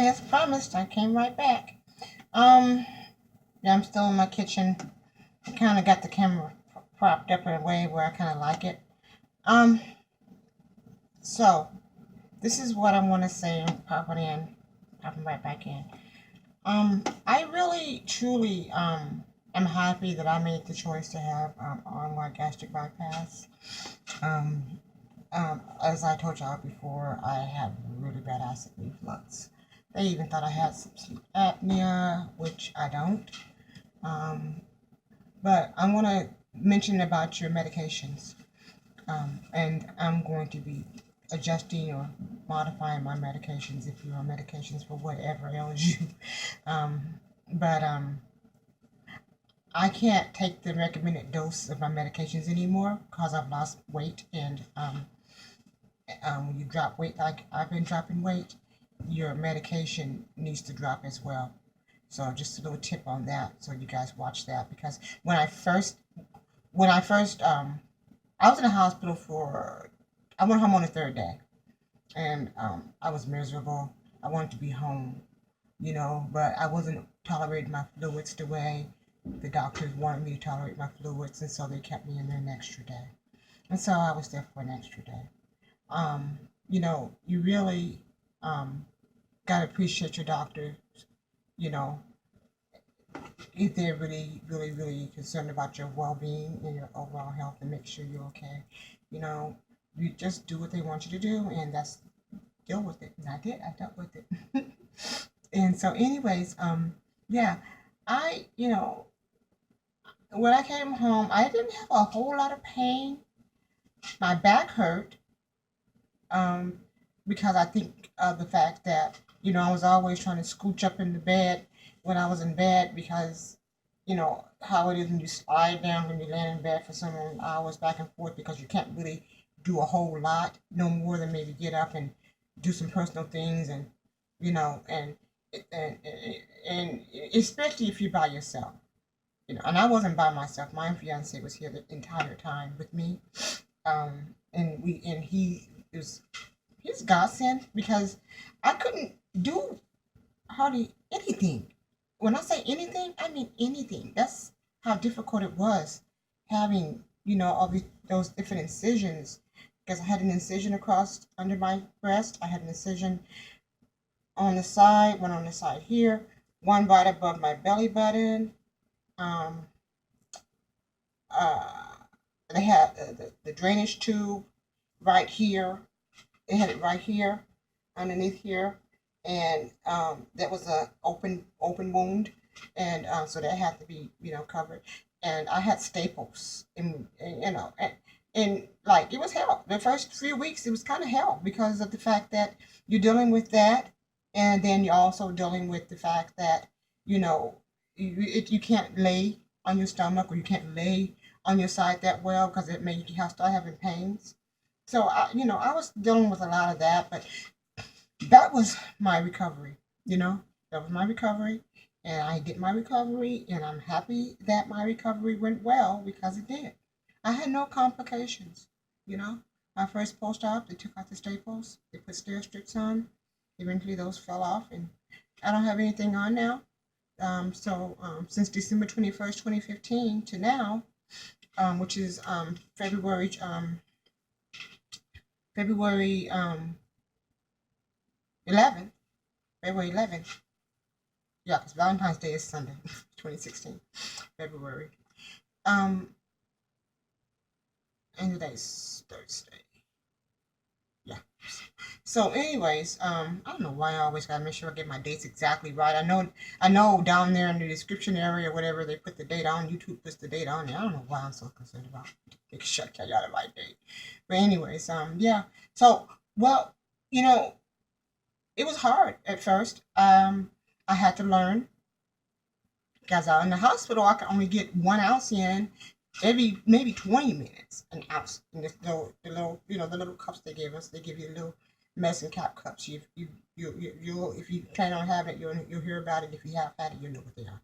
As promised, I came right back. Um, yeah, I'm still in my kitchen. I kind of got the camera propped up in a way where I kind of like it. Um, so this is what I want to say. Popping right back in. I really, truly, am happy that I made the choice to have onward gastric bypass. Um, as I told y'all before, I have really bad acid reflux. They even thought I had some sleep apnea, which I don't. Um, but I want to mention about your medications. And I'm going to be adjusting or modifying my medications if you're on medications for whatever ails you. Um, but I can't take the recommended dose of my medications anymore because I've lost weight. And when you drop weight, like I've been dropping weight, your medication needs to drop as well. So just a little tip on that. So you guys watch that because when I first I was in the hospital for I went home on the third day, and I was miserable. I wanted to be home, but I wasn't tolerating my fluids the way the doctors wanted me to tolerate my fluids, and so they kept me in there an extra day. And so I was there for an extra day. Um, you really gotta appreciate your doctor, you know, if they're really, really, really concerned about your well-being and your overall health and make sure you're okay. You know, you just do what they want you to do, and that's deal with it. And I did. I dealt with it. And so, anyways, yeah, I, when I came home, I didn't have a whole lot of pain. My back hurt, um, because I think of the fact that I was always trying to scooch up in the bed when I was in bed because how it is when you slide down when you land in bed for several hours back and forth because you can't really do a whole lot, no more than maybe get up and do some personal things and you know and and especially if you're by yourself. And I wasn't by myself. My fiance was here the entire time with me, and he was his godsend because I couldn't do hardly anything. When I say anything, I mean anything. That's how difficult it was having, all those different incisions. Because I had an incision across under my breast. I had an incision on the side, one on the side here, one right above my belly button. Um, uh, they had the drainage tube right here. They had it right here, underneath here, and that was a open wound, and so that had to be covered. And I had staples, and like it was hell. The first few weeks it was kind of hell because of the fact that you're dealing with that, and then you're also dealing with the fact that you know you can't lay on your stomach or you can't lay on your side that well because it may you have start having pains. So I was dealing with a lot of that, but that was my recovery. That was my recovery, and I did my recovery, and I'm happy that my recovery went well because it did. I had no complications. You know, my first post-op, they took out the staples, they put stair strips on. Eventually, those fell off, and I don't have anything on now. Since December 21st, 2015 to now, which is February 11th, February 11th. Yeah, because Valentine's Day is Sunday, 2016, February. Um, and today's Thursday. Yeah. So, anyways, I don't know why I always gotta make sure I get my dates exactly right. I know down there in the description area, whatever they put the date on, YouTube puts the date on there. I don't know why I'm so concerned about making sure I got the right date. But anyways, yeah. So, well, you know, it was hard at first. I had to learn because in the hospital I could only get 1 ounce in every maybe 20 minutes, an ounce. And the little cups they gave us, they give you little medicine cap cups. You if you plan on having it, you'll hear about it. If you have had it, you'll know what they are.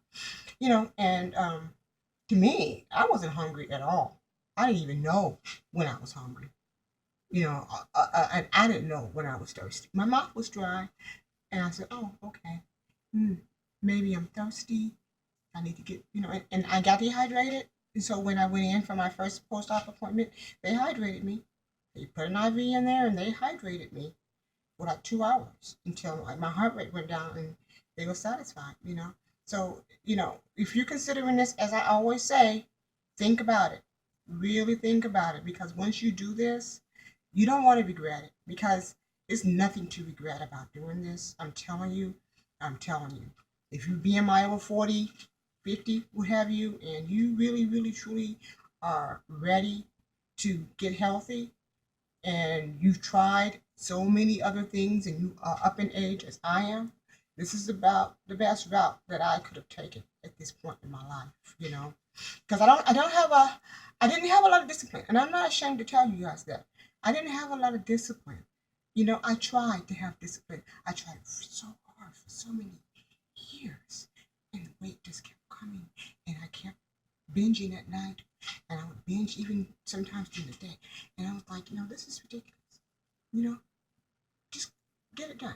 And to me, I wasn't hungry at all. I didn't even know when I was hungry. And I didn't know when I was thirsty. My mouth was dry, And I said, oh, okay. Hmm, maybe I'm thirsty. I need to get, and I got dehydrated. And so when I went in for my first post-op appointment, they hydrated me. They put an IV in there and they hydrated me for like 2 hours until like my heart rate went down and they were satisfied. So, if you're considering this, as I always say, think about it. Really think about it, because once you do this, you don't want to regret it, because there's nothing to regret about doing this. I'm telling you, I'm telling you. If you BMI over 40, 50, what have you, and you really, really, truly are ready to get healthy, and you've tried so many other things and you are up in age as I am, this is about the best route that I could have taken at this point in my life. Because I didn't have a lot of discipline, and I'm not ashamed to tell you guys that. I didn't have a lot of discipline. I tried to have discipline. I tried so hard for so many years, and the weight just kept coming, and I kept binging at night, and I would binge even sometimes during the day. And I was like, this is ridiculous. You know, just get it done.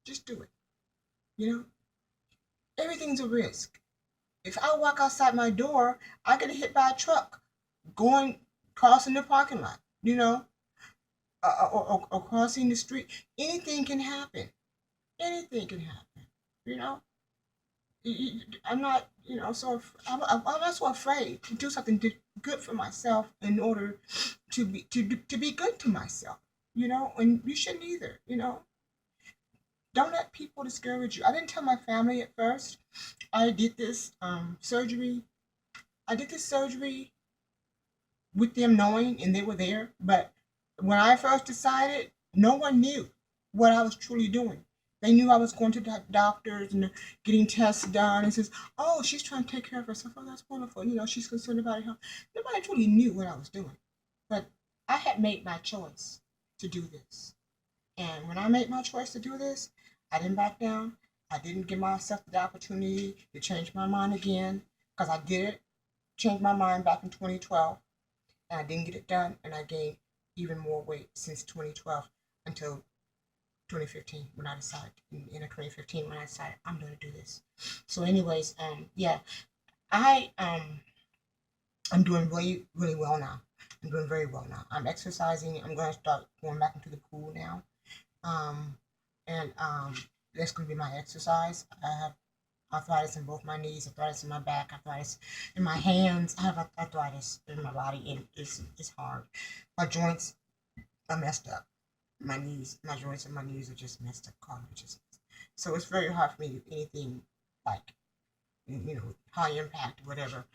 Just do it. You know, everything's a risk. If I walk outside my door, I get hit by a truck going crossing the parking lot. Or crossing the street. Anything can happen. Anything can happen. You know, I'm not, I'm not so afraid to do something good for myself in order to be good to myself. And you shouldn't either. Don't let people discourage you. I didn't tell my family at first. I did this surgery. I did this surgery with them knowing, and they were there. But when I first decided, no one knew what I was truly doing. They knew I was going to the doctors and getting tests done, and says, "Oh, she's trying to take care of herself. Oh, that's wonderful. She's concerned about her health." Nobody truly knew what I was doing, but I had made my choice to do this. And when I made my choice to do this, I didn't back down. I didn't give myself the opportunity to change my mind again, because I did change my mind back in 2012, and I didn't get it done, and I gained even more weight since 2012 until 2015 when I decided, in 2015 when I decided I'm going to do this. So, anyways, yeah, I I'm doing really really well now. I'm doing very well now. I'm exercising. I'm going to start going back into the pool now. Um, and that's going to be my exercise. I have arthritis in both my knees, arthritis in my back, arthritis in my hands. I have arthritis in my body, and it's hard. My joints are messed up. My joints and my knees are just messed up, cartilages. So it's very hard for me to do anything like, high impact, whatever.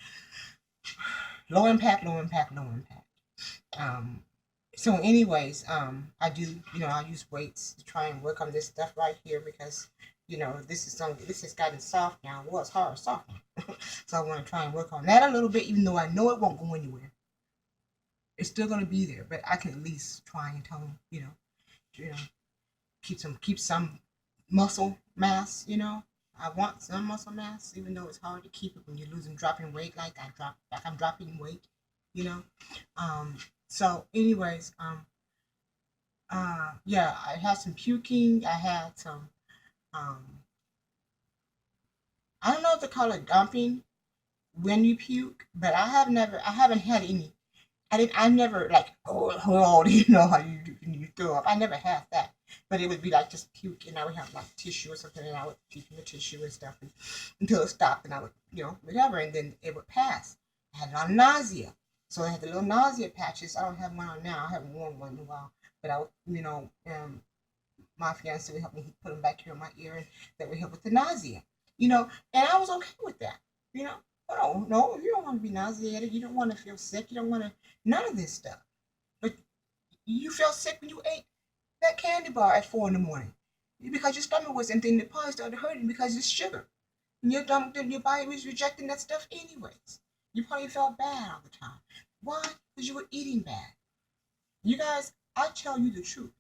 Low impact, low impact, low impact. Um, so anyways, I do, I use weights to try and work on this stuff right here, because this has gotten soft now. Well, it's hard soft now. So I want to try and work on that a little bit, even though I know it won't go anywhere. It's still going to be there, but I can at least try and tell them, you know keep some muscle mass. I want some muscle mass, even though it's hard to keep it when you're dropping weight, like I'm dropping weight. you know um so anyways, yeah, I had some puking. I had some, um I don't know if they call it dumping when you puke, but I haven't had any. I never, like, oh, how you throw up. I never had that, but it would be like just puke, and I would have like tissue or something, and I would keep in the tissue and stuff, until it stopped, and I would, whatever, and then it would pass. I had a lot of nausea, so I had the little nausea patches. I don't have one on now. I haven't worn one in a while, but my fiance would help me. He put them back here in my ear, and that would help with the nausea. And I was okay with that. You know, oh no, you don't want to be nauseated. You don't want to feel sick. You don't want to none of this stuff. But you felt sick when you ate that candy bar at 4 in the morning, because your stomach was empty and it probably started hurting because it's sugar. And your body was rejecting that stuff anyways. You probably felt bad all the time. Why? Because you were eating bad. You guys, I tell you the truth.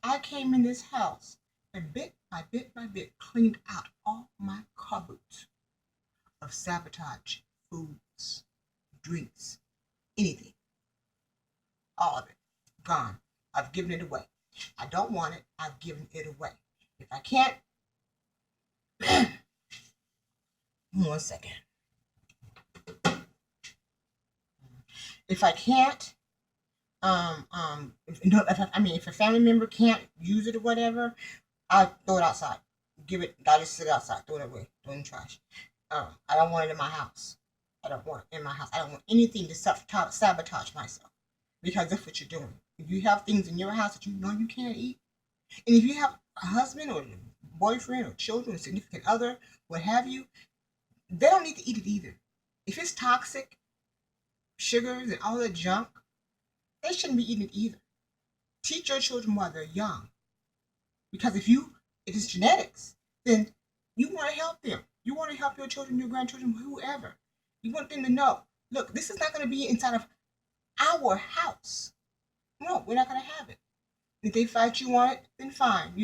I came in this house and bit by bit by bit cleaned out all my cupboards of sabotage foods, drinks, anything. All of it. Gone. I've given it away. I don't want it. I've given it away. If I can't 1 second. If I can't, if a family member can't use it or whatever, I'll throw it outside. I just sit it outside, throw it away, throw it in the trash. I don't want it in my house. I don't want it in my house. I don't want anything to sabotage myself, because that's what you're doing. If you have things in your house that you know you can't eat, and if you have a husband or boyfriend or children or significant other, what have you, they don't need to eat it either. If it's toxic, sugars and all that junk, they shouldn't be eating it either. Teach your children while they're young. Because if it is genetics, then you want to help them. You want to help your children, your grandchildren, whoever. You want them to know, look, this is not going to be inside of our house. No, we're not going to have it. If they fight you on it, then fine,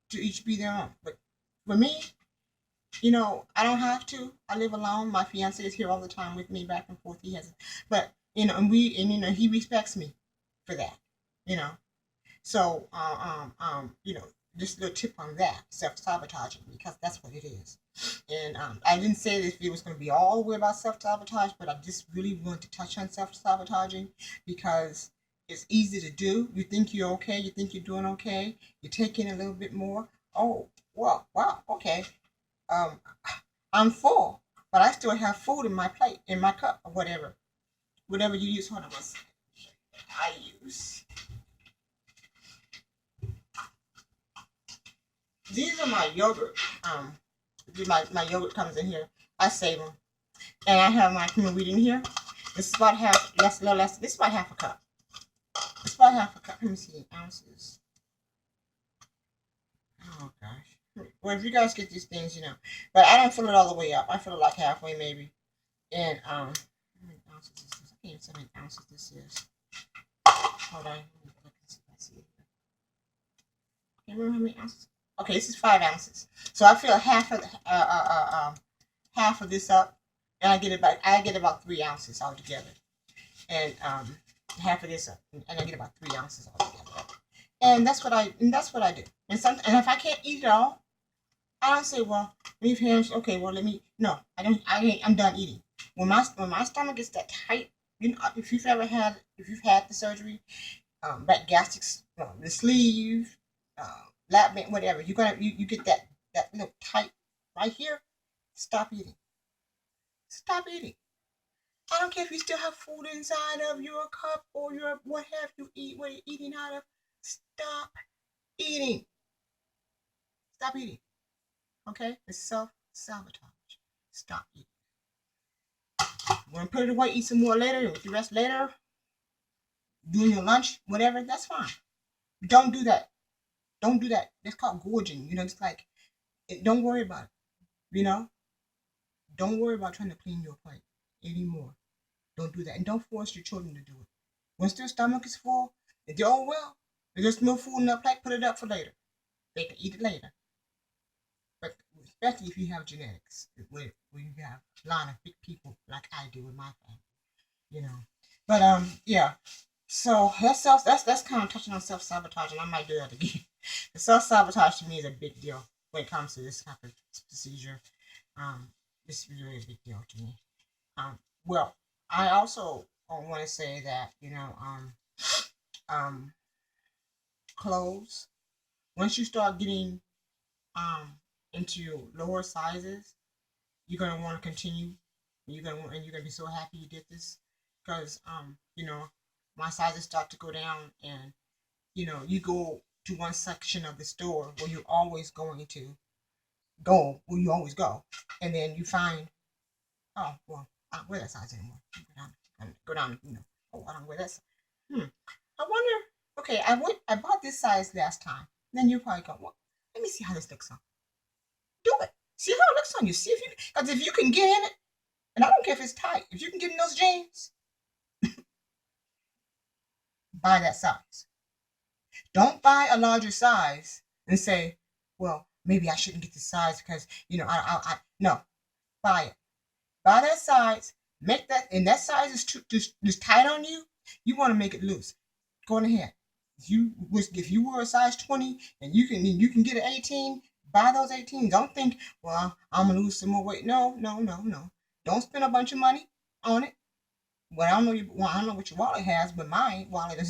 to each be their own. But for me, I don't have to. I live alone. My fiance is here all the time with me, back and forth. He has, but he respects me for that. You know, so just a little tip on that, self-sabotaging, because that's what it is. And I didn't say that it was going to be all the way about self-sabotage, but I just really wanted to touch on self-sabotaging because it's easy to do. You think you're okay. You think you're doing okay. You take in a little bit more. Oh, well, wow, okay. Um, I'm full, but I still have food in my plate, in my cup, or whatever. Whatever you use. Hold on one second. I use. These are my yogurt. My yogurt comes in here. I save them, and I have my cream of wheat in here. This is about half. Less. This is about half a cup. It's about half a cup. Let me see ounces. Oh gosh. Well, if you guys get these things, but I don't fill it all the way up. I fill it like halfway maybe. And how many ounces is this? I can't even tell how many ounces this is. Hold on. Let's see. Can't remember how many ounces. Okay, this is 5 ounces. So I fill half of this up, and I get about 3 ounces altogether, and half of this up, and I get about 3 ounces altogether. And that's what I do. And if I can't eat it all, I don't say, well, leave here. Okay, well, let me. No, I don't. I'm done eating. When my stomach gets that tight, if you've had the surgery, back gastrics, the sleeve, lap band, whatever, you get that little tight right here. Stop eating. Stop eating. I don't care if you still have food inside of your cup or your what have you eat, what you're eating out of. Stop eating. Stop eating. Okay? It's self-sabotage. Stop eating. You want to put it away, eat some more later, with the rest later, doing your lunch, whatever, that's fine. Don't do that. Don't do that. That's called gorging. It's like, don't worry about it. Don't worry about trying to clean your plate anymore. Don't do that. And don't force your children to do it. Once their stomach is full, if they're all well, if there's no food in their plate, put it up for later. They can eat it later. But especially if you have genetics, where you have a lot of big people like I do with my family, But yeah. So that's kind of touching on self-sabotage, and I might do that again. The self-sabotage to me is a big deal when it comes to this type of procedure. This is really a big deal to me. Well, I also want to say that clothes. Once you start getting into lower sizes, you're gonna want to continue. You're gonna be so happy you did this because my sizes start to go down, and you go to one section of the store where you're always going to go, where you always go, and then you find, oh well, I don't wear that size anymore. Go down. Oh, I don't wear that. I wonder. Okay, I bought this size last time. Then you probably go, well, let me see how this looks on. Do it. See how it looks on you. See because if you can get in it, and I don't care if it's tight, if you can get in those jeans, buy that size. Don't buy a larger size and say, well, maybe I shouldn't get the size because I no, buy it. Buy that size. Make that, and that size is too just tight on you. You want to make it loose. Go ahead. If you were a size 20 and you can get an 18, Buy those 18. Don't think, well, I'm gonna lose some more weight. No, no, no, no. Don't spend a bunch of money on it. Well, I don't know. I don't know what your wallet has, but my wallet is